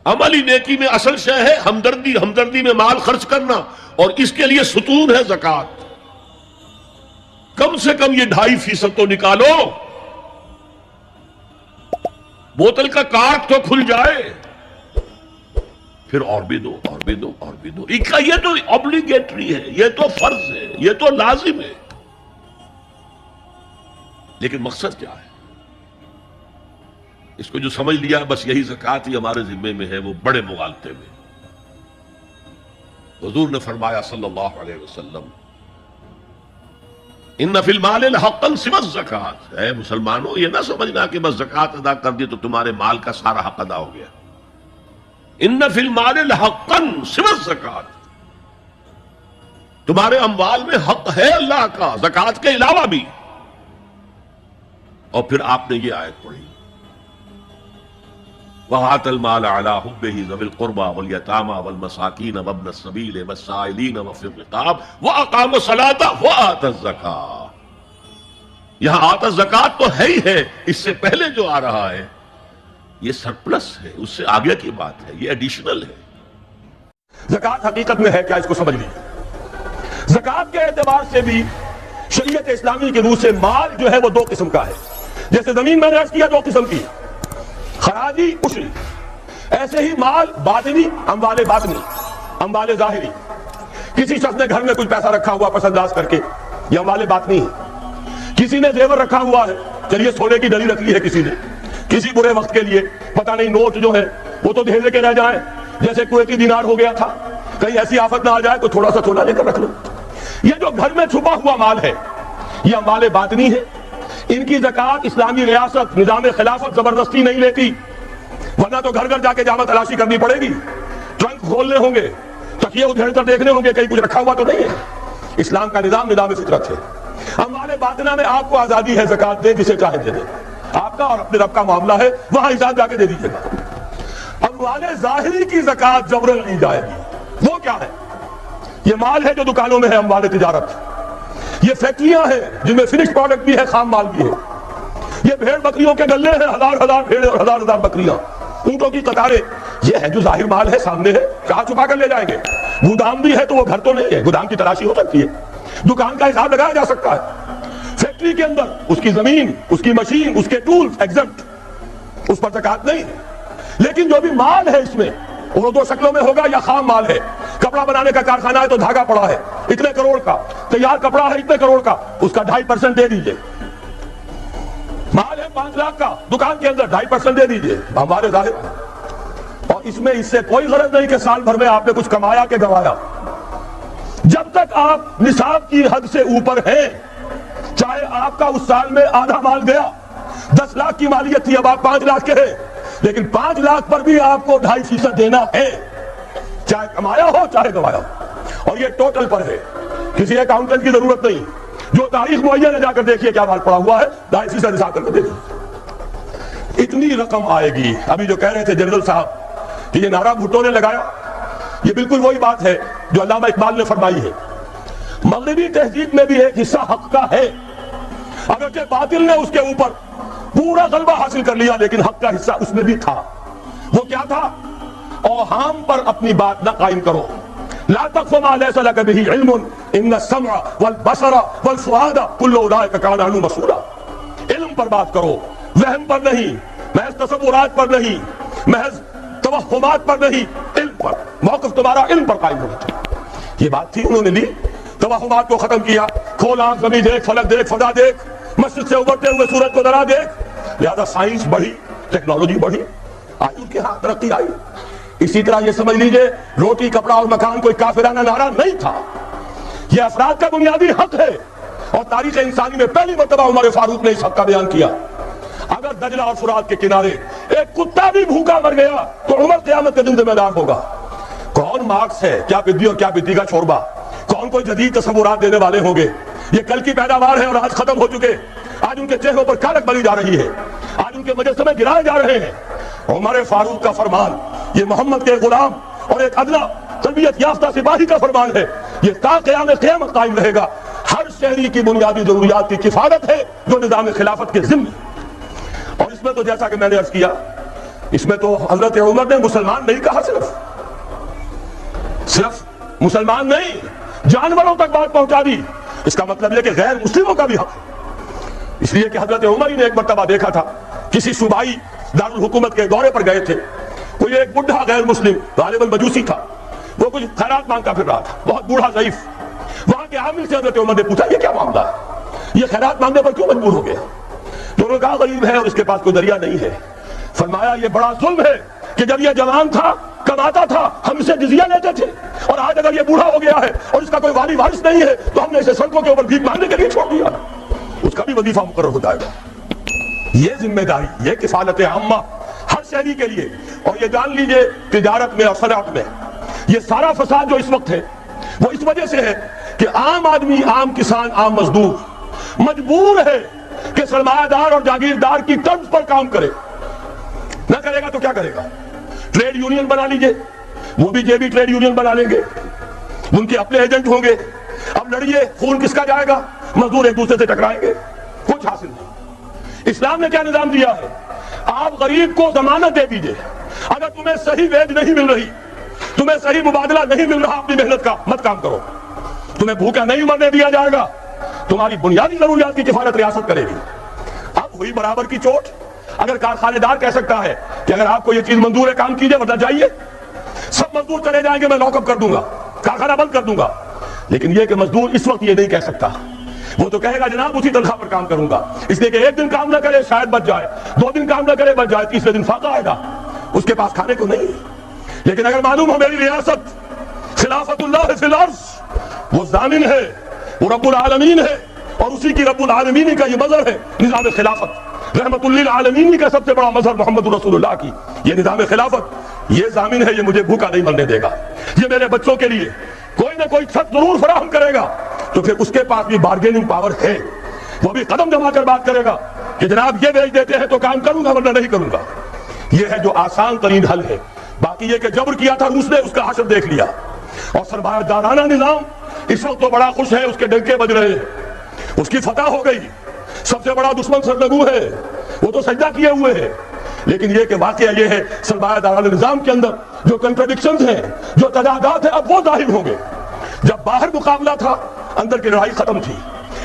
عملی نیکی میں اصل شے ہے ہمدردی، ہمدردی میں مال خرچ کرنا، اور اس کے لیے ستون ہے زکوٰۃ۔ کم سے کم یہ 2.5% تو نکالو، بوتل کا کارک تو کھل جائے، پھر اور بھی دو، اور بھی دو، اور بھی دو۔ یہ تو اوبلیگیٹری ہے، یہ تو فرض ہے، یہ تو لازم ہے۔ لیکن مقصد کیا ہے؟ اس کو جو سمجھ لیا بس یہی زکوٰۃ ہی ہمارے ذمے میں ہے، وہ بڑے مغالطے میں۔ حضور نے فرمایا صلی اللہ علیہ وسلم، ان فی المال حقا سوى الزکوٰۃ، اے مسلمانوں یہ نہ سمجھنا کہ بس زکوٰۃ ادا کر دی تو تمہارے مال کا سارا حق ادا ہو گیا۔ ان فی المال حقا سوى الزکوٰۃ، تمہارے اموال میں حق ہے اللہ کا زکوٰۃ کے علاوہ بھی۔ اور پھر آپ نے یہ آیت پڑھی، وَآتَى الْمَالَ عَلَىٰ حُبِّهِ ذَوِي الْقُرْبَىٰ وَالْيَتَامَىٰ وَالْمَسَاكِينَ وَابْنَ السَّبِيلِ وَالسَّائِلِينَ وَفِي الرِّقَابِ وَأَقَامَ الصَّلَاةَ وَآتَى الزَّكَاةَ۔ یہاں آتا زکوٰۃ تو ہے ہی ہے، اس سے پہلے جو آ رہا ہے یہ سرپلس ہے، اس سے آگے کی بات ہے، یہ ایڈیشنل ہے۔ زکوٰۃ حقیقت میں ہے کیا، اس کو سمجھ لیجیے۔ زکوٰۃ کے اعتبار سے بھی شریعت اسلامی کے روح سے مال جو ہے وہ 2 قسم کا ہے۔ جیسے زمین میں نے عرض کیا 2 قسم کی، خراجی، عشری۔ ایسے ہی مال باطنی، اموال باطنی، اموال ظاہری۔ کسی شخص نے گھر میں کچھ پیسہ رکھا ہوا پس انداز کر کے، یہ اموال باطنی ہے۔ کسی نے زیور رکھا ہوا ہے، چلیے سونے کی ڈلی رکھ لی ہے کسی نے، کسی برے وقت کے لیے، پتہ نہیں نوٹ جو ہے وہ تو دھیرے کے رہ جائیں، جیسے کویتی دینار ہو گیا تھا، کہیں ایسی آفت نہ آ جائے تو تھوڑا سا سونا لے کر رکھ لو۔ یہ جو گھر میں چھپا ہوا مال ہے یہ اموال باطنی ہے۔ ان کی زکوٰۃ اسلامی ریاست، نظام خلافت زبردستی نہیں لیتی، ورنہ تو گھر گھر جا کے جامع تلاشی کرنی پڑے گی، ٹرنک کھولنے ہوں گے، تکیے ادھیڑ کر دیکھنے ہوں گے کہیں کچھ رکھا ہوا تو نہیں ہے۔ اسلام کا نظام نظام فطرت ہے۔ اموال باطنہ میں آپ کو آزادی ہے زکوٰۃ دے جسے چاہے دے دے، آپ کا اور اپنے رب کا معاملہ ہے، وہاں حساب جا کے دے دیجیے گا۔ اموال ظاہری کی زکوٰۃ جبرن نہیں جائے گی۔ وہ کیا ہے؟ یہ مال ہے جو دکانوں میں ہے، اموال تجارت۔ یہ فیکٹریاں ہیں جن میں فنش پروڈکٹ بھی ہے، خام مال بھی ہے۔ یہ بھیڑ بکریوں کے گلے ہیں، 1000 بھیڑ اور 1000 بکریاں، اونٹوں کی قطاریں، یہ ہے جو ظاہر مال ہے، سامنے ہے، کہاں چھپا کر لے جائیں گے؟ گودام بھی ہے تو وہ گھر تو نہیں ہے، گودام کی تلاشی ہو سکتی ہے، دکان کا حساب لگایا جا سکتا ہے۔ فیکٹری کے اندر اس کی زمین، اس کی مشین، اس کے ٹولز ایگزمپٹ، اس پر زکوٰۃ نہیں۔ لیکن جو بھی مال ہے اس میں وہ 2 شکلوں میں ہوگا، یا خام مال ہے، کپڑا بنانے کا کارخانہ ہے تو دھاگا پڑا ہے اتنے کروڑ کا، تیار کپڑا ہے اتنے کروڑ کا، اس کا 2.5% دے دیجئے۔ مال ہے 5 لاکھ کا، دکان کے اندر 2.5% دے دیجئے، ہمارے ظاہر۔ اور اس میں اس سے کوئی غرض نہیں کہ سال بھر میں آپ نے کچھ کمایا کہ گوایا۔ جب تک آپ نصاب کی حد سے اوپر ہیں، چاہے آپ کا اس سال میں آدھا مال گیا، 10 لاکھ کی مالیت تھی، اب آپ 5 لاکھ کے ہیں، لیکن 5 لاکھ پر بھی آپ کو 2.5% دینا ہے، چاہے کمایا ہو چاہے گوایا ہو۔ اور یہ ٹوٹل پر ہے، کسی اکاؤنٹنٹ کی ضرورت نہیں، جو تاریخ معین ہے جا کر دیکھیے کیا مال پڑا ہوا ہے، 2.5% حساب کر کے دیکھیے، اتنی رقم آئے گی۔ ابھی جو کہہ رہے تھے جنرل صاحب کہ یہ نعرہ بھٹو نے لگایا، یہ بالکل وہی بات ہے جو علامہ اقبال نے فرمائی ہے۔ مغربی تہذیب میں بھی ایک حصہ حق کا ہے، اگرچہ باطل نے اس کے اوپر پورا غلبہ حاصل کر لیا، لیکن حق کا حصہ اس میں بھی تھا۔ وہ کیا تھا؟ اوہام پر اپنی بات نہ قائم کرو، لا تقف ما ليس لك به علم ان السمع والبصر والفؤاد كل اولئك كان عنه مسؤولا۔ علم پر بات کرو، وہم پر نہیں، محض تصورات پر نہیں، محض توہمات پر نہیں، علم پر۔ موقف تمہارا علم پر قائم ہونا چاہیے۔ یہ بات تھی، انہوں نے لی، توہمات کو ختم کیا، کھول آنکھ، زمین دیکھ، فلک دیکھ، فضا دیکھ، مسجد سے ابھرتے ہوئے سورج کو ذرا دیکھ۔ لہذا سائنس بڑھی، ٹیکنالوجی بڑھی، آئی ان کے ہاں ترقی آئی۔ اسی طرح یہ سمجھ لیجئے روٹی، کپڑا اور مکان کوئی کافرانہ نعرہ نہیں تھا، یہ افراد کا بنیادی حق ہے، اور تاریخ انسانی میں پہلی مرتبہ عمر فاروق نے اس حق کا بیان کیا۔ اگر دجلہ اور فرات کے کنارے ایک کتا بھی بھوکا مر گیا تو عمر قیامت کے دن ذمہ دار ہوگا۔ کون مارکس ہے، کیا پدی اور کیا پدی کا شوربہ، کون کوئی جدید تصورات دینے والے ہوں گے؟ یہ کل کی پیداوار ہے اور آج ختم ہو چکے، آج ان کے چہروں پر کالک بلی جا رہی ہے، آج ان کے مجسمے گرائے جا رہے ہیں۔ عمر فاروق کا فرمان، یہ محمد کے غلام اور ایک ادنا تربیت یافتہ سپاہی کا فرمان ہے، یہ تا قیامت قائم رہے گا۔ ہر شہری کی بنیادی ضروریات کی کفالت ہے جو نظام خلافت کے ذمہ۔ اور اس میں تو جیسا کہ میں نے عرض کیا، اس میں تو حضرت عمر نے مسلمان نہیں کہا، صرف مسلمان نہیں جانوروں تک بات پہنچا دی۔ اس کا مطلب یہ کہ غیر مسلموں کا بھی حق، اس لیے کہ حضرت عمر ہی نے ایک مرتبہ دیکھا تھا، کسی صوبائی دارالحکومت کے دورے پر گئے تھے، کوئی ایک بڈھا غیر مسلم غالباً مجوسی تھا، وہ کچھ خیرات مانگتا پھر رہا تھا، بہت بوڑھا ضعیف۔ وہاں کے عامل سے حضرت عمر نے پوچھا یہ کیا معاملہ ہے، یہ خیرات مانگنے پر کیوں مجبور ہو گیا؟ تو انہوں نے کہا غریب ہے اور اس کے پاس کوئی ذریعہ نہیں ہے۔ فرمایا یہ بڑا ظلم ہے کہ جب یہ جوان تھا کماتا تھا ہم اسے جزیہ لیتے تھے، اور آج اگر یہ بوڑھا ہو گیا ہے اور اس کا کوئی والی وارث نہیں ہے تو ہم نے اسے سڑکوں کے اوپر بھیک مانگنے کے لیے چھوڑ دیا، اس کا بھی وظیفہ مقرر ہو جائے گا۔ یہ ذمہ داری، یہ کفالت عامہ ہر شہری کے لیے۔ اور یہ جان لیجئے تجارت میں اور صنعت میں یہ سارا فساد جو اس وقت ہے وہ اس وجہ سے ہے کہ عام آدمی، عام کسان، عام مزدور مجبور ہے کہ سرمایہ دار اور جاگیردار کی طرز پر کام کرے، نہ کرے گا تو کیا کرے گا؟ ٹریڈ یونین بنا لیجئے، وہ بھی جیبی ٹریڈ یونین بنا لیں گے، ان کے اپنے ایجنٹ ہوں گے، اب لڑیے خون کس کا جائے گا؟ مزدور ایک دوسرے سے ٹکرائیں گے، کچھ حاصل نہیں۔ اسلام نے کیا نظام دیا ہے؟ آپ غریب کو ضمانت دے دیجئے، اگر تمہیں صحیح ویج نہیں مل رہی، تمہیں صحیح مبادلہ نہیں مل رہا اپنی محنت کا، مت کام کرو، تمہیں بھوکا نہیں مرنے دیا جائے گا، تمہاری بنیادی ضروریات کی کفالت ریاست کرے گی۔ اب ہوئی برابر کی چوٹ۔ اگر کارخانے دار کہہ سکتا ہے کہ اگر آپ کو یہ چیز منظور ہے کام کیجئے ورنہ جائیے، سب مزدور چلے جائیں گے، میں لاک اپ کر دوں گا، کارخانہ بند کر دوں گا، لیکن یہ کہ مزدور اس وقت یہ نہیں کہہ سکتا، وہ تو کہے گا جناب اسی تنخواہ پر کام کروں گا، اس لیے کہ ایک دن کام نہ کرے شاید بچ جائے، 2 دن کام نہ کرے بچ جائے، تیسرے دن فاقہ آئے گا، اس کے پاس کھانے کو نہیں۔ لیکن اگر معلوم ہو میری ریاست خلافت اللہ فی الارض، وہ ضامن ہے، وہ رب العالمین ہے، اور اسی کی رب العالمین کا یہ مظہر ہے نظام خلافت، رحمت للعالمین کا سب سے بڑا مظہر محمد رسول اللہ کی یہ نظام خلافت، یہ ضامن ہے، یہ مجھے بھوکا نہیں مرنے دے گا، یہ میرے بچوں کے لیے کوئی نہ کوئی چھت ضرور فراہم کرے گا، تو پھر اس کے پاس بھی بارگیننگ پاور ہے، وہ بھی قدم جما کر بات کرے گا کہ جناب یہ بیچ دیتے ہیں تو کام کروں گا ورنہ نہیں کروں گا۔ یہ ہے جو آسان ترین حل ہے۔ باقی یہ کہ جبر کیا تھا روس نے، اس کا حشر دیکھ لیا، اور سرمایہ دارانہ نظام اس وقت تو بڑا خوش ہے، اس کے ڈنکے بج رہے ہیں، اس کی فتح ہو گئی، سب سے بڑا دشمن سرنگو ہے، وہ تو سجدہ کیے ہوئے ہے۔ لیکن یہ کہ واقعہ یہ ہے سرمایہ دارانہ نظام کے اندر جو کنٹرڈکشنز ہیں، جو تضادات ہیں، اب وہ ظاہر ہوں گے۔ جب باہر مقابلہ تھا اندر کی لڑائی ختم تھی،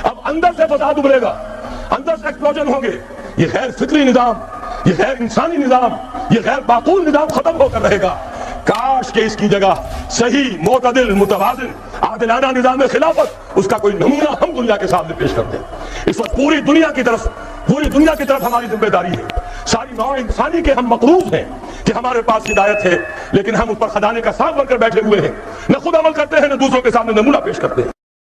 اب اندر سے فساد ابھرے گا، اندر سے ایکسپلوژن ہوں گے۔ یہ غیر فطری نظام، یہ غیر انسانی نظام، یہ غیر معقول نظام ختم ہو کر رہے گا۔ کاش کہ اس کی جگہ صحیح، معتدل، متوازن، عادلانہ نظام خلافت، اس کا کوئی نمونہ ہم دنیا کے سامنے پیش کر دیں۔ اس وقت پوری دنیا کی طرف ہماری ذمہ داری ہے، ساری نوع انسانی کے ہم مقروض ہیں کہ ہمارے پاس ہدایت ہے، لیکن ہم اس پر خزانے کا ساتھ بن کر بیٹھے ہوئے ہیں، نہ خود عمل کرتے ہیں نہ دوسروں کے سامنے نمونہ پیش کرتے ہیں۔